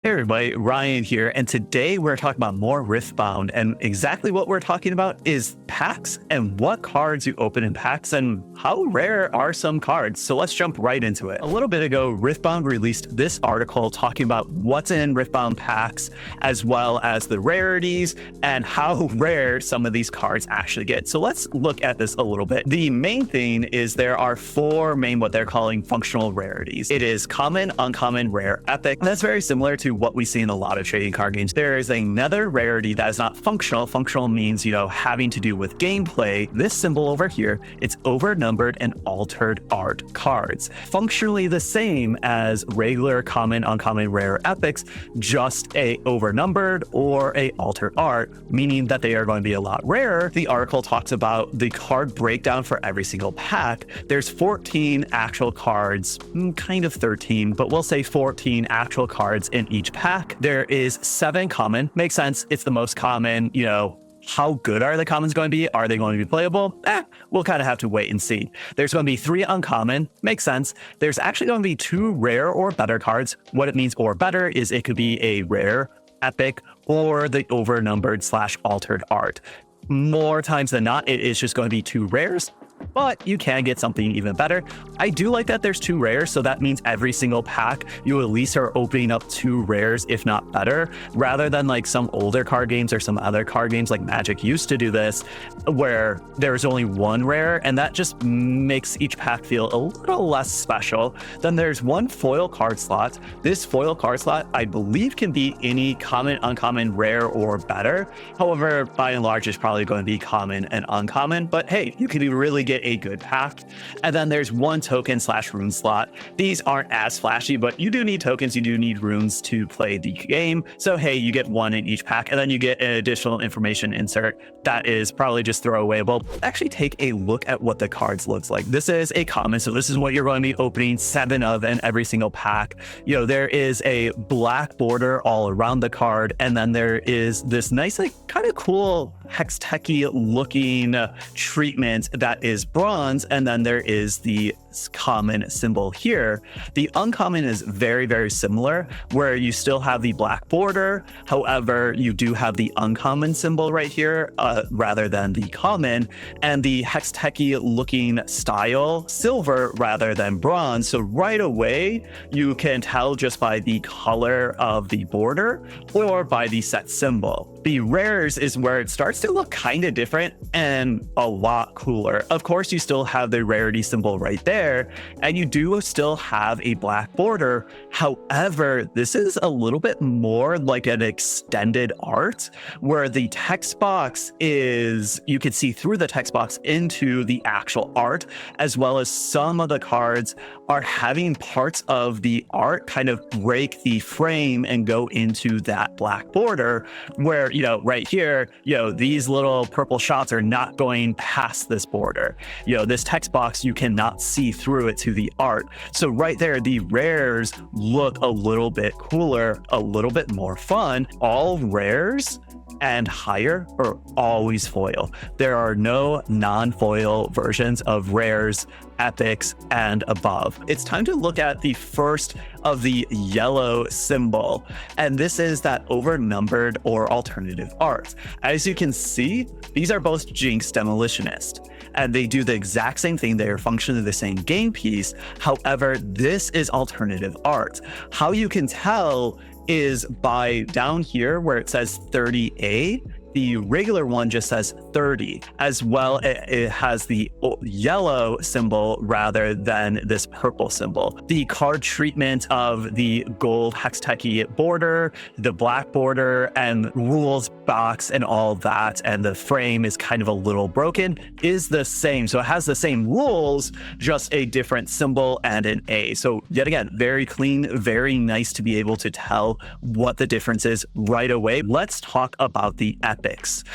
Hey everybody, Ryan here, and today we're talking about more Riftbound, and exactly what we're talking about is packs and what cards you open in packs and how rare are some cards. So let's jump right into it. A little bit ago, Riftbound released this article talking about what's in Riftbound packs, as well as the rarities and how rare some of these cards actually get. So let's look at this a little bit. The main thing is there are four main, what they're calling functional rarities. It is common, uncommon, rare, epic. And that's very similar to what we see in a lot of trading card games. There is another rarity that is not functional. Functional means, having to do with gameplay. This symbol over here, it's overnumbered and altered art cards. Functionally the same as regular common, uncommon, rare, epics, just a overnumbered or a altered art, meaning that they are going to be a lot rarer. The article talks about the card breakdown for every single pack. There's 14 actual cards, kind of 13, but we'll say 14 actual cards in each pack. There is 7 common. Makes sense. It's the most common. How good are the commons going to be? Are they going to be playable? We'll kind of have to wait and see. There's going to be 3 uncommon. Makes sense. There's actually going to be 2 rare or better cards. What it means or better is it could be a rare, epic, or the overnumbered / altered art. More times than not, it is just going to be 2 rares, but you can get something even better. I do like that there's 2 rares, so that means every single pack you at least are opening up 2 rares, if not better, rather than like some older card games or some other card games like Magic used to do this, where there's only 1 rare, and that just makes each pack feel a little less special. Then there's 1 foil card slot. This foil card slot, I believe, can be any common, uncommon, rare, or better. However, by and large, it's probably going to be common and uncommon, but hey, you can really get a good pack. And then there's 1 token / rune slot. These aren't as flashy, but you do need tokens, you do need runes to play the game. So hey, you get 1 in each pack, and then you get an additional information insert that is probably just throwawayable. Actually take a look at what the cards looks like. This is a common, so this is what you're going to be opening 7 of in every single pack. There is a black border all around the card, and then there is this nice, like, kind of cool hextechy looking treatment that is bronze, and then there is the common symbol here. The uncommon is very, very similar, where you still have the black border. However, you do have the uncommon symbol right here rather than the common, and the hextechy looking style silver rather than bronze. So right away you can tell just by the color of the border or by the set symbol. The rares is where it starts to look kind of different and a lot cooler. Of course, you still have the rarity symbol right there, and you do still have a black border. However, this is a little bit more like an extended art, where the text box is, you can see through the text box into the actual art, as well as some of the cards are having parts of the art kind of break the frame and go into that black border, where right here, these little purple shots are not going past this border. This text box, you cannot see through it to the art. So right there, the rares look a little bit cooler, a little bit more fun. All rares and higher are always foil. There are no non-foil versions of rares, epics, and above. It's time to look at the first of the yellow symbol, and this is that overnumbered or alternative art. As you can see, these are both Jinx Demolitionist, and they do the exact same thing. They are functionally the same game piece. However, this is alternative art. How you can tell is by down here where it says 30A, the regular one just says 30. As well, it has the yellow symbol rather than this purple symbol. The card treatment of the gold hextechy border, the black border, and rules box and all that, and the frame is kind of a little broken, is the same. So it has the same rules, just a different symbol and an A. So yet again, very clean, very nice to be able to tell what the difference is right away. Let's talk about the epics.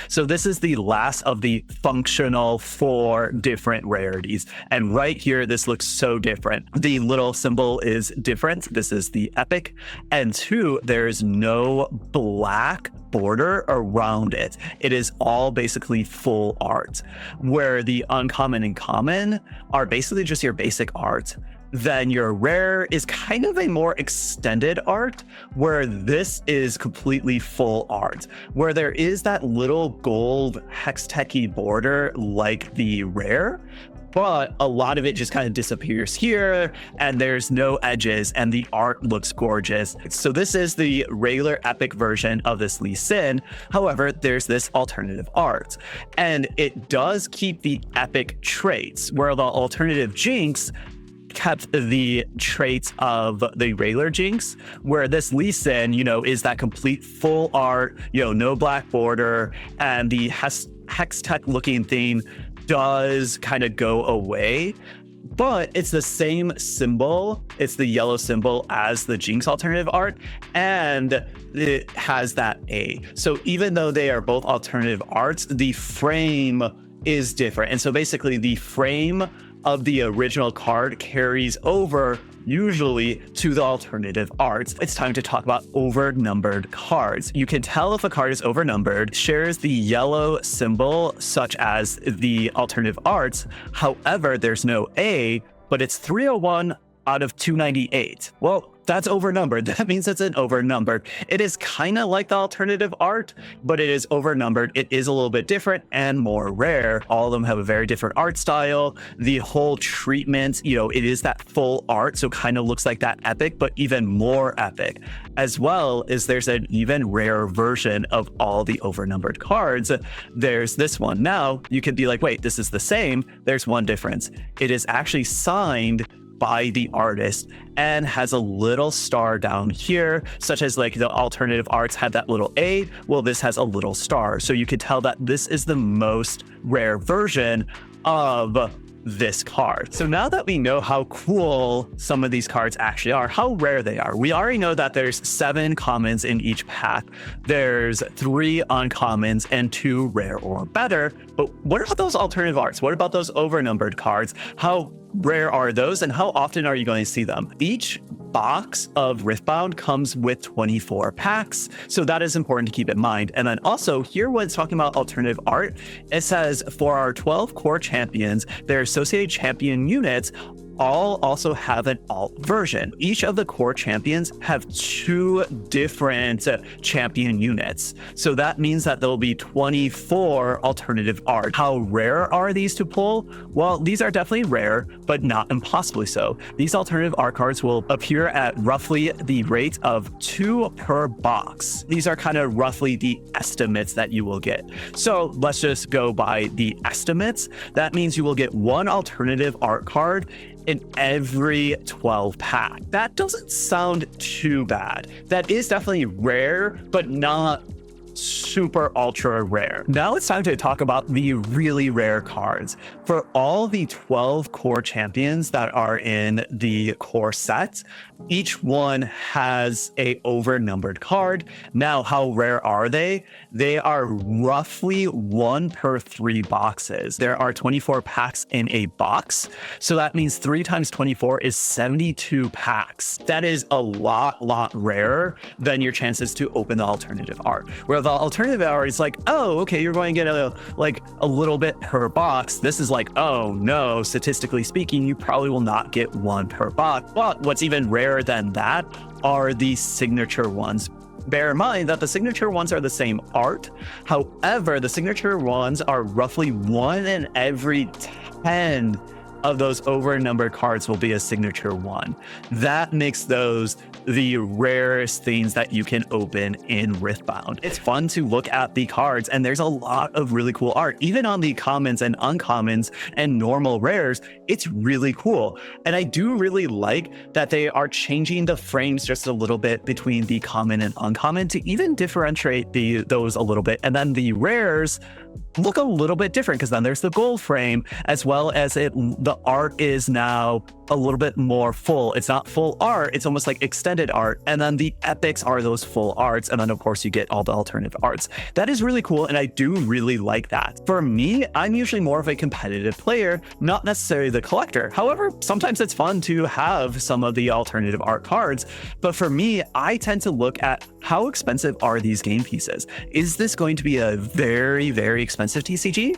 So this is the last of the functional 4 different rarities. And right here, this looks so different. The little symbol is different. This is the epic. And 2, there's no black border around it. It is all basically full art, where the uncommon and common are basically just your basic art. then your rare is kind of a more extended art, where this is completely full art, where there is that little gold hex-techy border like the rare, but a lot of it just kind of disappears here, and there's no edges, and the art looks gorgeous. So this is the regular epic version of this Lee Sin. However, there's this alternative art, and it does keep the epic traits, where the alternative Jinx kept the traits of the regular Jinx, where this Lee Sin, is that complete full art, no black border, and the hex-tech looking theme does kind of go away, but it's the same symbol. It's the yellow symbol as the Jinx alternative art, and it has that A. So even though they are both alternative arts, the frame is different. And so basically the frame of the original card carries over usually to the alternative arts. It's time to talk about overnumbered cards. You can tell if a card is overnumbered, shares the yellow symbol such as the alternative arts. However, there's no A, but it's 301 out of 298. Well, that's overnumbered. That means it's an overnumbered. It is kind of like the alternative art, but it is overnumbered. It is a little bit different and more rare. All of them have a very different art style. The whole treatment, it is that full art, so kind of looks like that epic, but even more epic. As well as there's an even rarer version of all the overnumbered cards. There's this one. Now, you could be like, wait, this is the same. There's one difference. It is actually signed by the artist and has a little star down here, such as like the alternative arts had that little A. Well, this has a little star. So you could tell that this is the most rare version of this card. So now that we know how cool some of these cards actually are, how rare they are, we already know that there's 7 commons in each pack. There's 3 uncommons and 2 rare or better. But what about those alternative arts? What about those overnumbered cards? How rare are those, and how often are you going to see them? Each box of Riftbound comes with 24 packs, so that is important to keep in mind. And then also here, when it's talking about alternative art, it says for our 12 core champions, their associated champion units all also have an alt version. Each of the core champions have 2 different champion units. So that means that there'll be 24 alternative art. How rare are these to pull? Well, these are definitely rare, but not impossibly so. These alternative art cards will appear at roughly the rate of 2 per box. These are kind of roughly the estimates that you will get. So let's just go by the estimates. That means you will get 1 alternative art card in every 12 pack. That doesn't sound too bad. That is definitely rare, but not super ultra rare. Now it's time to talk about the really rare cards. For all the 12 core champions that are in the core set, each one has a overnumbered card. Now, how rare are they? They are roughly 1 per 3 boxes. There are 24 packs in a box. So that means 3 times 24 is 72 packs. That is a lot rarer than your chances to open the alternative art. Where the alternative art is like, oh, okay, you're going to get a little bit per box. This is like, oh no, statistically speaking, you probably will not get 1 per box. But what's even rarer than that are the signature ones. Bear in mind that the signature ones are the same art. However, the signature ones are roughly 1 in every 10 of those overnumbered cards will be a signature one. That makes those the rarest things that you can open in Riftbound. It's fun to look at the cards, and there's a lot of really cool art. Even on the commons and uncommons and normal rares, it's really cool. And I do really like that they are changing the frames just a little bit between the common and uncommon to even differentiate those a little bit. And then the rares look a little bit different because then there's the gold frame, as well as the art is now a little bit more full. It's not full art, it's almost like extended art. And then the epics are those full arts. And then of course you get all the alternative arts. That is really cool. And I do really like that. For me, I'm usually more of a competitive player, not necessarily the collector. However, sometimes it's fun to have some of the alternative art cards. But for me, I tend to look at how expensive are these game pieces? Is this going to be a very, very expensive TCG?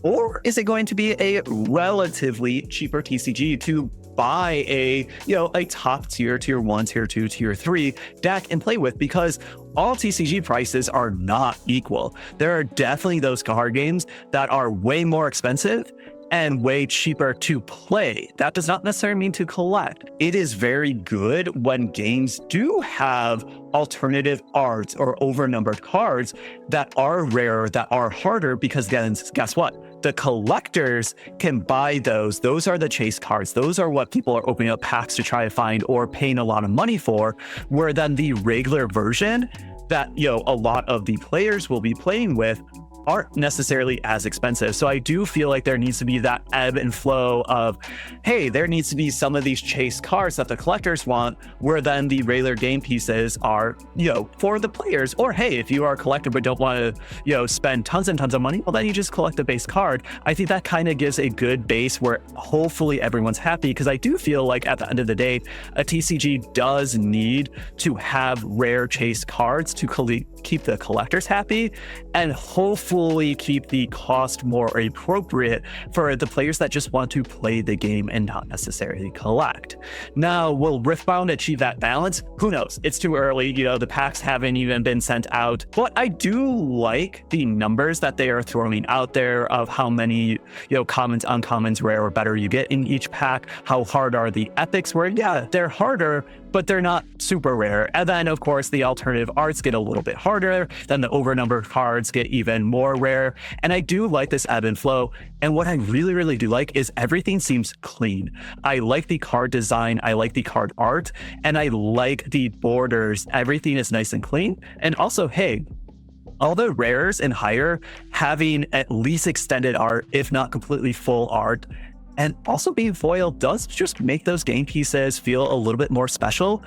Or is it going to be a relatively cheaper TCG to buy a, a top tier, tier 1, tier 2, tier 3 deck and play with, because all TCG prices are not equal. There are definitely those card games that are way more expensive and way cheaper to play. That does not necessarily mean to collect. It is very good when games do have alternative arts or overnumbered cards that are rarer, that are harder, because then guess what? The collectors can buy those. Those are the chase cards. Those are what people are opening up packs to try to find or paying a lot of money for, where then the regular version that, a lot of the players will be playing with aren't necessarily as expensive. So I do feel like there needs to be that ebb and flow of, hey, there needs to be some of these chase cards that the collectors want, where then the regular game pieces are, for the players. Or hey, if you are a collector but don't want to, spend tons and tons of money, well, then you just collect the base card. I think that kind of gives a good base where hopefully everyone's happy, because I do feel like at the end of the day, a TCG does need to have rare chase cards to keep the collectors happy, and hopefully keep the cost more appropriate for the players that just want to play the game and not necessarily collect. Now, will Riftbound achieve that balance? Who knows? It's too early. The packs haven't even been sent out, but I do like the numbers that they are throwing out there of how many, commons, uncommons, rare, or better you get in each pack. How hard are the epics, where, yeah, they're harder, but they're not super rare. And then, of course, the alternative arts get a little bit harder. Then the overnumbered cards get even more rare. And I do like this ebb and flow. And what I really, really do like is everything seems clean. I like the card design. I like the card art. And I like the borders. Everything is nice and clean. And also, hey, all the rares and higher having at least extended art, if not completely full art, and also being foil does just make those game pieces feel a little bit more special.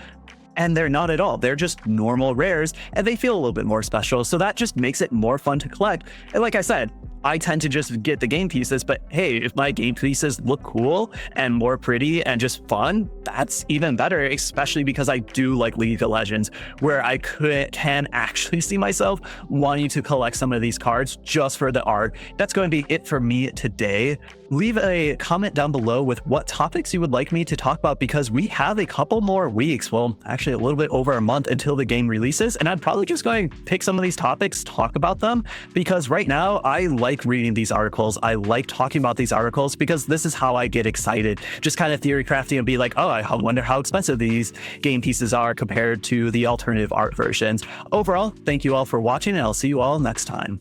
And they're not at all. They're just normal rares, and they feel a little bit more special. So that just makes it more fun to collect. And like I said, I tend to just get the game pieces, but hey, if my game pieces look cool and more pretty and just fun, that's even better, especially because I do like League of Legends, where I can actually see myself wanting to collect some of these cards just for the art. That's going to be it for me today. Leave a comment down below with what topics you would like me to talk about, because we have a couple more weeks, well, actually a little bit over a month until the game releases, and I'm probably just going to pick some of these topics, talk about them, because right now I like reading these articles. I like talking about these articles because this is how I get excited, just kind of theory crafting and be like, oh, I wonder how expensive these game pieces are compared to the alternative art versions. Overall, thank you all for watching, and I'll see you all next time.